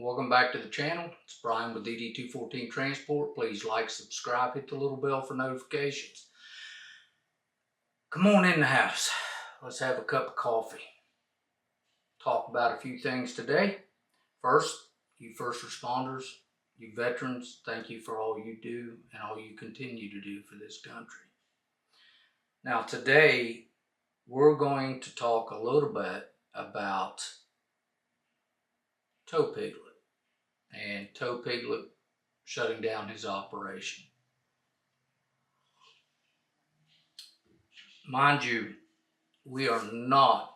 Welcome back to the channel. It's Bryan with DD214 Transport. Please like, subscribe, hit the little bell for notifications. Come on in the house. Let's have a cup of coffee. Talk about a few things today. First, you first responders, you veterans, thank you for all you do and all you continue to do for this country. Now today, we're going to talk a little bit about PIGLET and PIGLET shutting down his operation. Mind you, we are not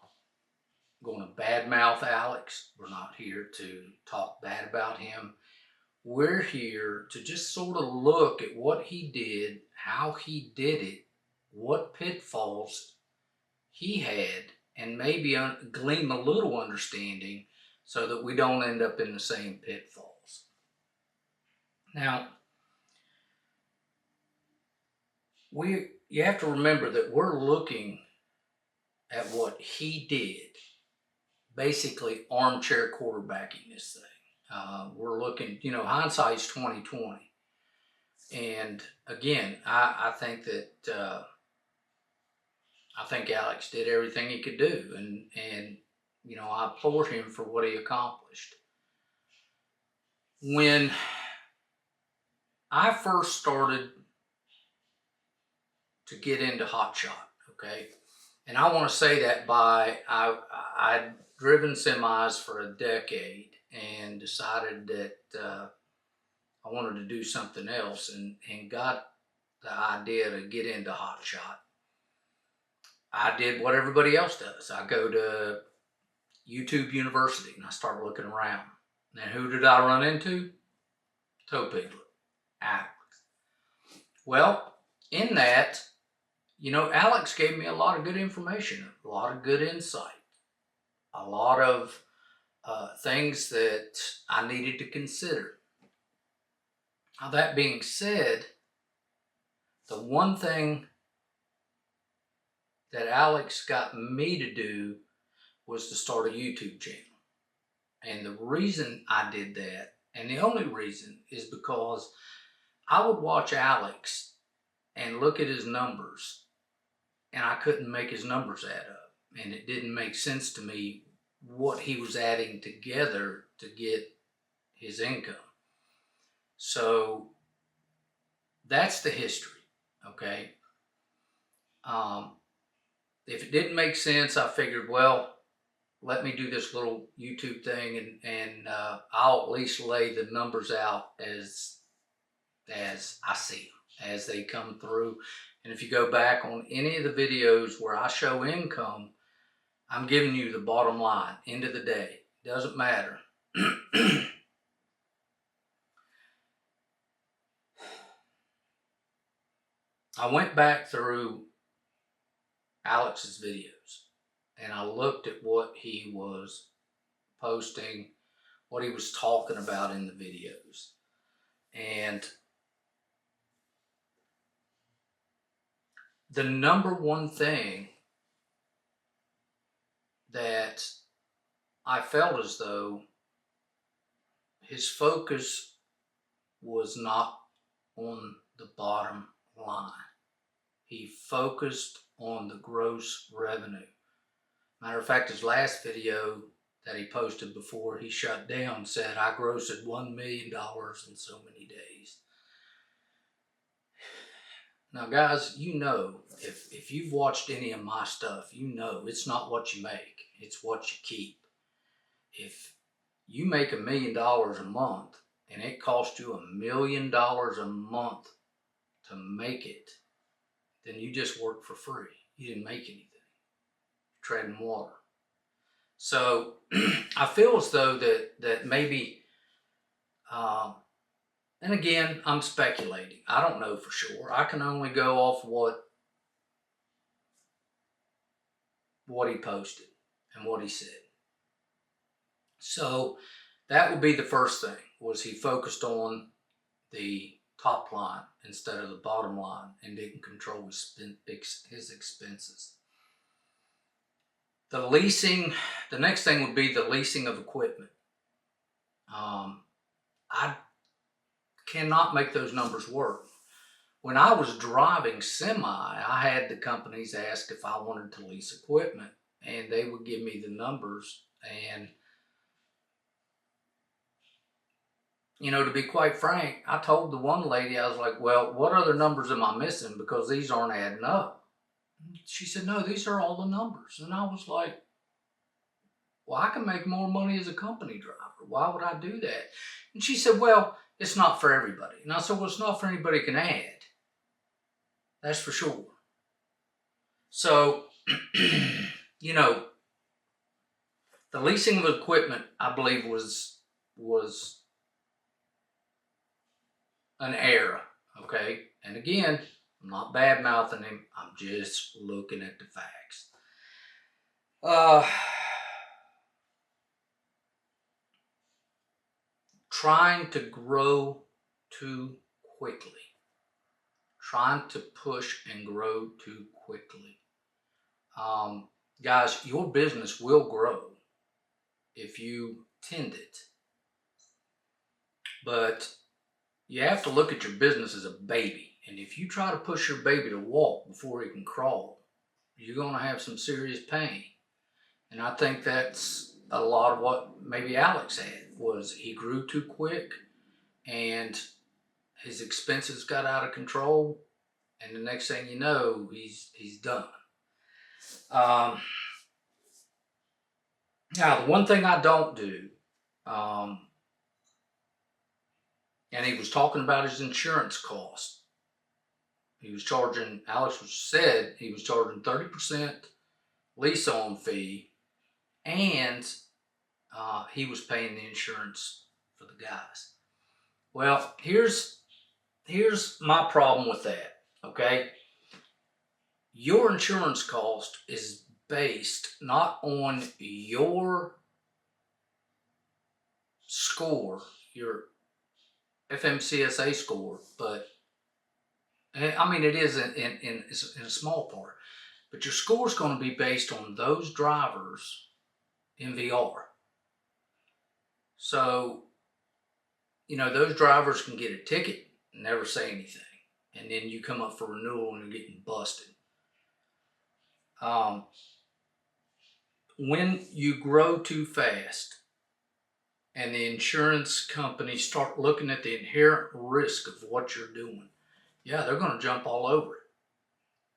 going to badmouth Alex. We're not here to talk bad about him. We're here to just sort of look at what he did, how he did it, what pitfalls he had, and maybe glean a little understanding so that we don't end up in the same pitfalls. Now, you have to remember that we're looking at what he did, basically armchair quarterbacking this thing. We're looking, hindsight's 20/20. And again, I think that I think Alex did everything he could do, and I applaud him for what he accomplished. When I first started to get into HotShot, okay, and I want to say that I'd driven semis for a decade and decided that I wanted to do something else, and got the idea to get into HotShot. I did what everybody else does. I go to YouTube University and I start looking around. And who did I run into? PIGLET, Alex. Well, in that, Alex gave me a lot of good information, a lot of good insight, a lot of things that I needed to consider. Now, that being said, the one thing that Alex got me to do was to start a YouTube channel. And the reason I did that, and the only reason, is because I would watch Alex and look at his numbers, and I couldn't make his numbers add up. And it didn't make sense to me what he was adding together to get his income. So that's the history, okay? If it didn't make sense, I figured, well, let me do this little YouTube thing, and I'll at least lay the numbers out as I see them, as they come through. And if you go back on any of the videos where I show income, I'm giving you the bottom line, end of the day. Doesn't matter. I went back through Alex's videos and I looked at what he was posting, what he was talking about in the videos. And the number one thing that I felt as though his focus was not on the bottom line. He focused on the gross revenue. Matter of fact, his last video that he posted before he shut down said, I grossed $1 million in so many days. Now guys, if you've watched any of my stuff, it's not what you make, it's what you keep. If you make $1 million a month and it costs you $1 million a month to make it, then you just worked for free. You didn't make anything. You're treading water. So I feel as though that maybe, and again, I'm speculating. I don't know for sure. I can only go off what he posted and what he said. So that would be the first thing, was he focused on the top line instead of the bottom line and didn't control his expenses. The next thing would be the leasing of equipment. I cannot make those numbers work. When I was driving semi, I had the companies ask if I wanted to lease equipment, and they would give me the numbers. And, to be quite frank, I told the one lady, I was like, well, what other numbers am I missing? Because these aren't adding up. She said, no, these are all the numbers. And I was like, well, I can make more money as a company driver. Why would I do that? And she said, well, it's not for everybody. And I said, well, it's not for anybody who can add. That's for sure. So, the leasing of equipment, I believe, was an error, okay? And again, I'm not bad-mouthing him. I'm just looking at the facts. Trying to grow too quickly. Trying to push and grow too quickly. Guys, your business will grow if you tend it. But you have to look at your business as a baby. And if you try to push your baby to walk before he can crawl, you're going to have some serious pain. And I think that's a lot of what maybe Alex had, was he grew too quick and his expenses got out of control. And the next thing you know, he's done. Now, the one thing I don't do, and he was talking about his insurance cost. Alex said he was charging 30% lease-on fee, and he was paying the insurance for the guys. Well, here's my problem with that, okay? Your insurance cost is based not on your score, your FMCSA score, but I mean, it is in a small part, but your score is going to be based on those drivers in VR. So, those drivers can get a ticket and never say anything, and then you come up for renewal and you're getting busted. When you grow too fast and the insurance companies start looking at the inherent risk of what you're doing, yeah, they're going to jump all over it.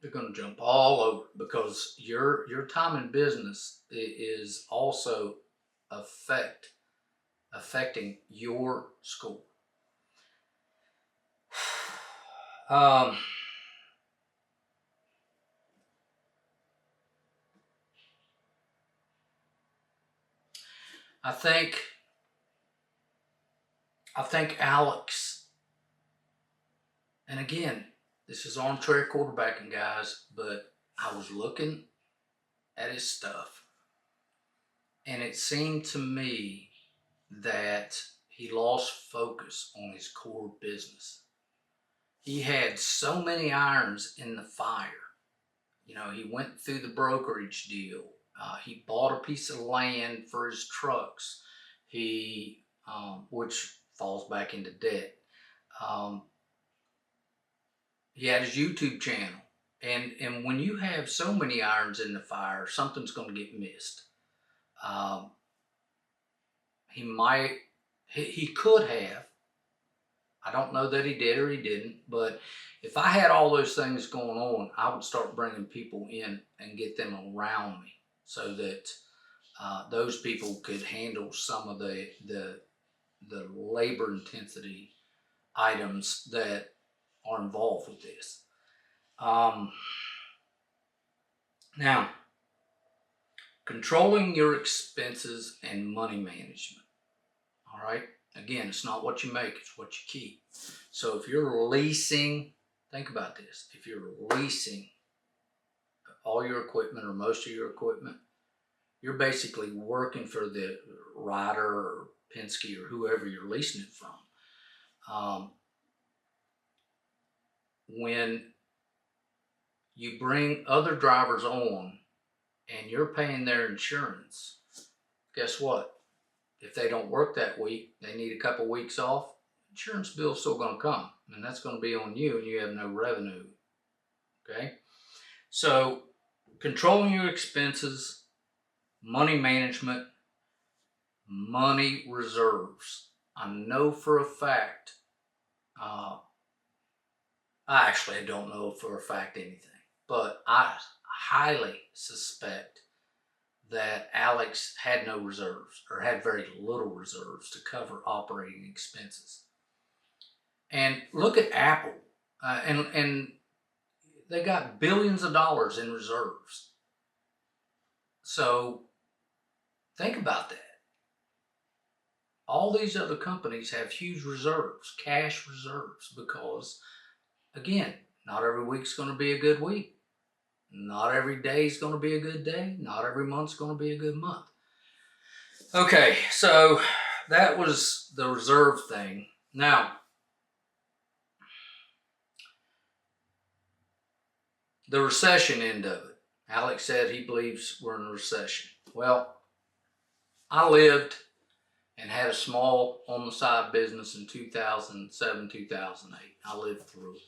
They're going to jump all over it, because your time in business is also affecting your score. I think Alex, and again, this is armchair quarterbacking, guys, but I was looking at his stuff, and it seemed to me that he lost focus on his core business. He had so many irons in the fire. He went through the brokerage deal. He bought a piece of land for his trucks. Which falls back into debt. He had his YouTube channel. And when you have so many irons in the fire, something's going to get missed. He could have. I don't know that he did or he didn't, but if I had all those things going on, I would start bringing people in and get them around me so that those people could handle some of the labor intensity items that are involved with this. Now, controlling your expenses and money management. All right. Again, it's not what you make, it's what you keep. So if you're leasing, think about this. If you're leasing all your equipment or most of your equipment, you're basically working for the Ryder or Penske or whoever you're leasing it from. When you bring other drivers on and you're paying their insurance, guess what? If they don't work that week, they need a couple weeks off, insurance bill's still going to come, and that's going to be on you, and you have no revenue. Okay? So, controlling your expenses, money management, money reserves. I know for a fact, I actually don't know for a fact anything, but I highly suspect that Alex had no reserves, or had very little reserves to cover operating expenses. And look at Apple, and they got billions of dollars in reserves. So think about that. All these other companies have huge reserves, cash reserves, because again, not every week's going to be a good week. Not every day is going to be a good day. Not every month's going to be a good month. Okay, so that was the reserve thing. Now, the recession end of it. Alex said he believes we're in a recession. Well, I lived and had a small on-the-side business in 2007, 2008. I lived through it.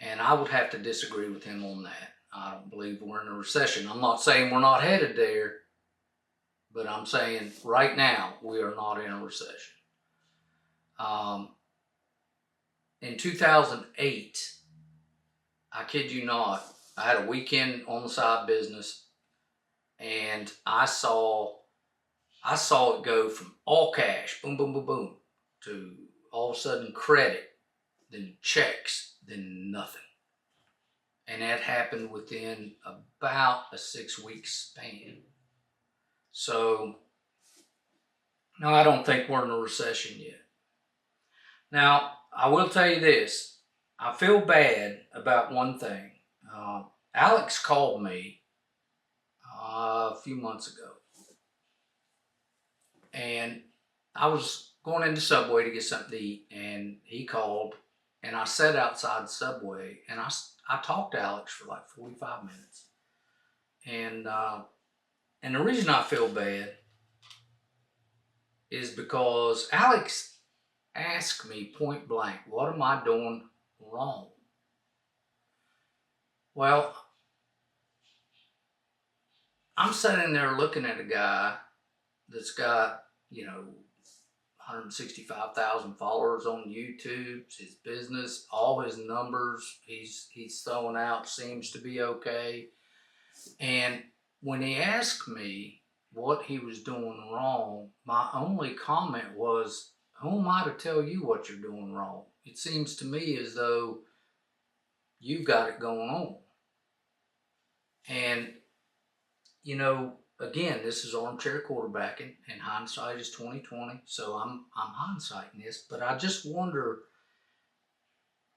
And I would have to disagree with him on that. I don't believe we're in a recession. I'm not saying we're not headed there, but I'm saying right now we are not in a recession. In 2008, I kid you not, I had a weekend on-the-side business, and I saw it go from all cash, boom, boom, boom, boom, to all of a sudden credit, then checks, then nothing. And that happened within about a 6-week span. So, no, I don't think we're in a recession yet. Now, I will tell you this. I feel bad about one thing. Alex called me a few months ago. And I was going into Subway to get something to eat, and he called, and I sat outside Subway, and I talked to Alex for like 45 minutes. And the reason I feel bad is because Alex asked me point blank, what am I doing wrong? Well, I'm sitting there looking at a guy that's got, 165,000 followers on YouTube. His business, all his numbers he's throwing out seems to be okay. And when he asked me what he was doing wrong, my only comment was, who am I to tell you what you're doing wrong? It seems to me as though you've got it going on. And, again, this is armchair quarterbacking, and hindsight is 20/20. So I'm hindsighting this, but I just wonder,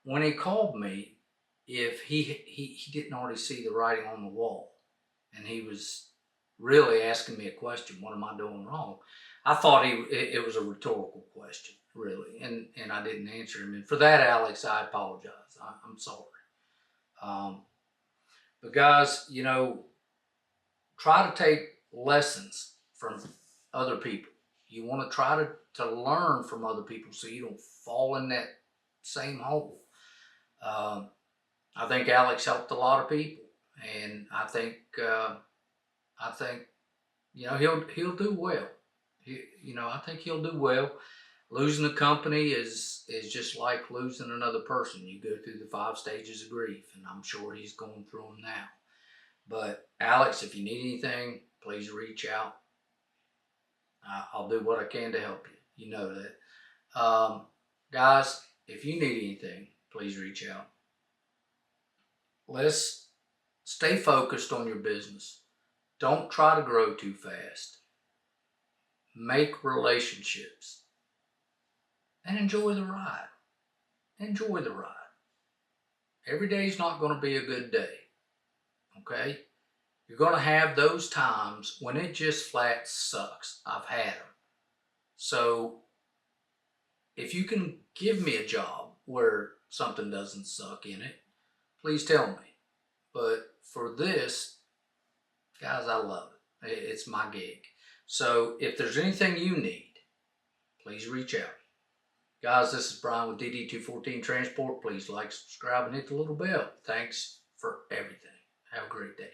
when he called me, if he didn't already see the writing on the wall, and he was really asking me a question. What am I doing wrong? I thought it was a rhetorical question, really, and I didn't answer him. And for that, Alex, I apologize. I'm sorry. But guys, try to take lessons from other people. You want to try to learn from other people so you don't fall in that same hole. I think Alex helped a lot of people, and I think he'll do well. I think he'll do well. Losing a company is just like losing another person. You go through the 5 stages of grief, and I'm sure he's going through them now. But Alex, if you need anything, please reach out. I'll do what I can to help you. You know that. Guys, if you need anything, please reach out. Let's stay focused on your business. Don't try to grow too fast. Make relationships. And enjoy the ride. Enjoy the ride. Every day's not going to be a good day. Okay? You're going to have those times when it just flat sucks. I've had them. So, if you can give me a job where something doesn't suck in it, please tell me. But for this, guys, I love it. It's my gig. So if there's anything you need, please reach out. Guys, this is Bryan with DD214 Transport. Please like, subscribe, and hit the little bell. Thanks for everything. Have a great day.